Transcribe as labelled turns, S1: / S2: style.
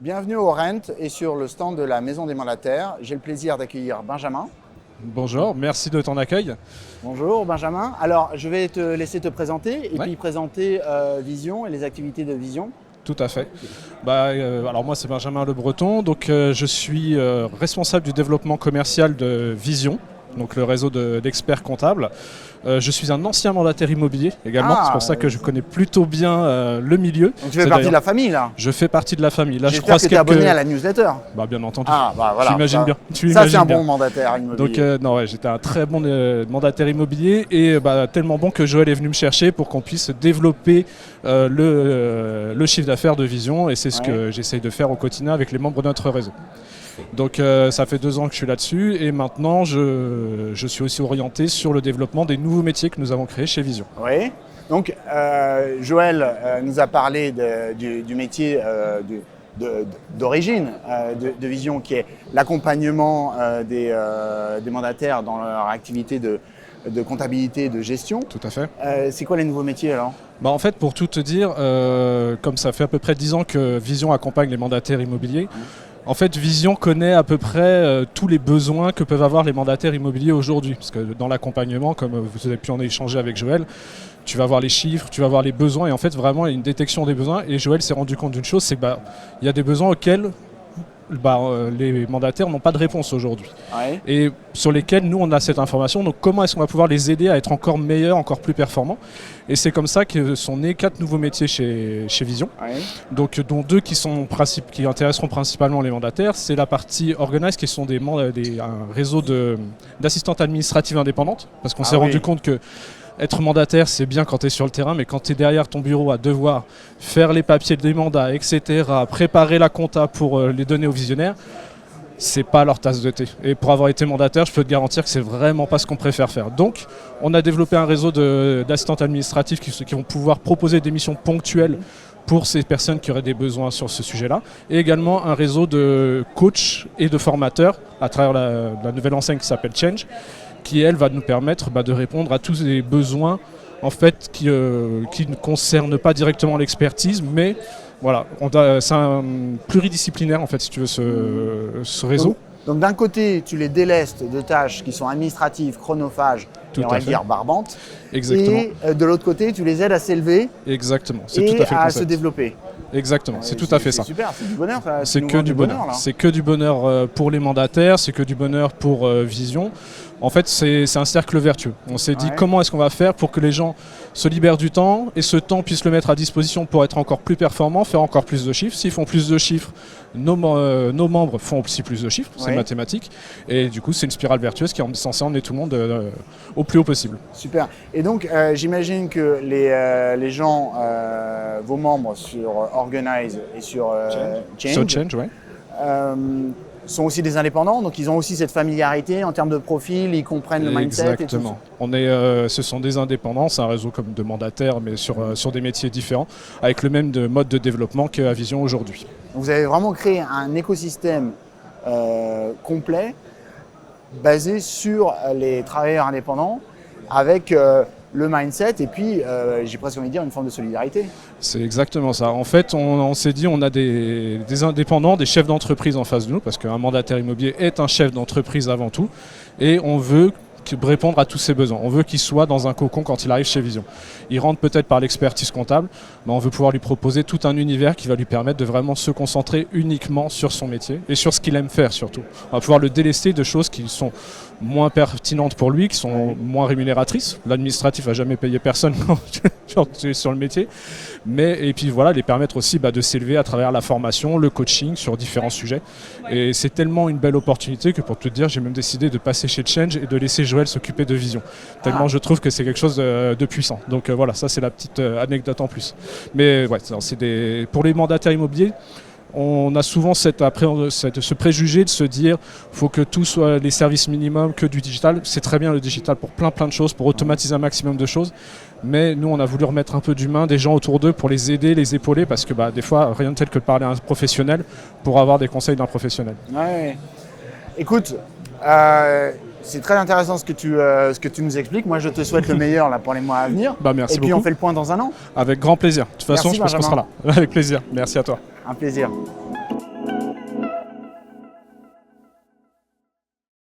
S1: Bienvenue au Rent et sur le stand de la Maison des Mandataires. J'ai le plaisir d'accueillir Benjamin.
S2: Bonjour, merci de ton accueil.
S1: Bonjour Benjamin. Alors je vais te laisser te présenter et
S2: Ouais.
S1: puis présenter Vision et les activités de Vision.
S2: Tout à fait. Alors moi c'est Benjamin Le Breton, donc je suis responsable du développement commercial de Vision, donc le réseau d'experts comptables. Je suis un ancien mandataire immobilier également, c'est pour ça que je connais plutôt bien le milieu.
S1: Donc tu fais partie de la famille là.
S2: Je fais partie de la famille. Là, je
S1: J'espère
S2: croise
S1: que tu es abonné à la newsletter.
S2: Bien entendu.
S1: Ah bah voilà.
S2: J'imagine bien.
S1: Ça c'est un bon mandataire immobilier.
S2: Donc j'étais un très bon mandataire immobilier et tellement bon que Joël est venu me chercher pour qu'on puisse développer le chiffre d'affaires de Vision, et c'est ce que j'essaye de faire au quotidien avec les membres de notre réseau. Donc ça fait 2 ans que je suis là-dessus et maintenant je suis aussi orienté sur le développement des nouveaux métiers que nous avons créés chez Vision.
S1: Oui. Donc Joël nous a parlé du métier d'origine de Vision, qui est l'accompagnement des mandataires dans leur activité de comptabilité et de gestion.
S2: Tout à fait.
S1: C'est quoi les nouveaux métiers alors ?
S2: En fait, pour tout te dire, comme ça fait à peu près 10 ans que Vision accompagne les mandataires immobiliers, en fait, Vision connaît à peu près tous les besoins que peuvent avoir les mandataires immobiliers aujourd'hui. Parce que dans l'accompagnement, comme vous avez pu en échanger avec Joël, tu vas voir les chiffres, tu vas voir les besoins, et en fait, vraiment, il y a une détection des besoins. Et Joël s'est rendu compte d'une chose, c'est qu'il y a des besoins auxquels les mandataires n'ont pas de réponse aujourd'hui.
S1: Ouais.
S2: Et sur lesquels nous on a cette information, donc comment est-ce qu'on va pouvoir les aider à être encore meilleurs, encore plus performants. Et c'est comme ça que sont nés 4 nouveaux métiers chez Vision, donc, dont 2 qui intéresseront principalement les mandataires. C'est la partie Organize, qui sont un réseau d'assistantes administratives indépendantes, parce qu'on s'est rendu compte que être mandataire, c'est bien quand tu es sur le terrain, mais quand tu es derrière ton bureau à devoir faire les papiers des mandats, etc., préparer la compta pour les donner aux visionnaires, c'est pas leur tasse de thé. Et pour avoir été mandataire, je peux te garantir que c'est vraiment pas ce qu'on préfère faire. Donc, on a développé un réseau d'assistants administratifs qui vont pouvoir proposer des missions ponctuelles pour ces personnes qui auraient des besoins sur ce sujet-là, et également un réseau de coachs et de formateurs à travers la nouvelle enseigne qui s'appelle Change, qui elle va nous permettre de répondre à tous les besoins en fait qui ne concernent pas directement l'expertise, mais voilà, c'est un pluridisciplinaire en fait, si tu veux, ce réseau.
S1: Donc d'un côté, tu les délestes de tâches qui sont administratives, chronophages, et on va dire barbantes.
S2: Exactement.
S1: Et de l'autre côté, tu les aides à s'élever.
S2: Exactement.
S1: C'est tout à fait à se développer.
S2: Exactement, c'est tout à fait ça.
S1: C'est super, c'est du bonheur.
S2: C'est que du bonheur. C'est que du bonheur pour les mandataires, c'est que du bonheur pour Vision. En fait, c'est un cercle vertueux. On s'est dit comment est-ce qu'on va faire pour que les gens se libèrent du temps et ce temps puissent le mettre à disposition pour être encore plus performants, faire encore plus de chiffres. S'ils font plus de chiffres, nos membres font aussi plus de chiffres, c'est mathématique. Et du coup, c'est une spirale vertueuse qui est censée emmener tout le monde au plus haut possible.
S1: Super. Et donc, j'imagine que les gens, vos membres sur Organize et sur Change, sont aussi des indépendants, donc ils ont aussi cette familiarité en termes de profil, ils comprennent le mindset.
S2: Exactement. Ce sont des indépendants, c'est un réseau comme de mandataires, mais sur des métiers différents, avec le même mode de développement qu'à Vision aujourd'hui.
S1: Vous avez vraiment créé un écosystème complet basé sur les travailleurs indépendants, avec le mindset et puis, j'ai presque envie de dire, une forme de solidarité.
S2: C'est exactement ça. En fait, on s'est dit, on a des indépendants, des chefs d'entreprise en face de nous, parce qu'un mandataire immobilier est un chef d'entreprise avant tout, et on veut répondre à tous ses besoins. On veut qu'il soit dans un cocon quand il arrive chez Vision. Il rentre peut-être par l'expertise comptable, mais on veut pouvoir lui proposer tout un univers qui va lui permettre de vraiment se concentrer uniquement sur son métier et sur ce qu'il aime faire surtout. On va pouvoir le délester de choses qui sont moins pertinentes pour lui, qui sont moins rémunératrices. L'administratif n'a jamais payé personne quand tu es sur le métier. Et puis voilà, les permettre aussi de s'élever à travers la formation, le coaching sur différents sujets. Et c'est tellement une belle opportunité que, pour te dire, j'ai même décidé de passer chez Change et de laisser Joël s'occuper de Vision. Tellement je trouve que c'est quelque chose de puissant. Donc voilà, ça c'est la petite anecdote en plus. Mais ouais, pour les mandataires immobiliers, on a souvent ce préjugé de se dire faut que tout soit les services minimums, que du digital. C'est très bien le digital pour plein de choses, pour automatiser un maximum de choses. Mais nous, on a voulu remettre un peu d'humain, des gens autour d'eux pour les aider, les épauler, parce que des fois, rien de tel que de parler à un professionnel pour avoir des conseils d'un professionnel.
S1: Ouais. Écoute, c'est très intéressant ce que tu nous expliques. Moi, je te souhaite le meilleur là, pour les mois à venir.
S2: Merci
S1: Et puis,
S2: beaucoup.
S1: on fait le point dans un an.
S2: Avec grand plaisir. De toute façon, je pense qu'on sera là. Avec plaisir. Merci à toi.
S1: Un plaisir.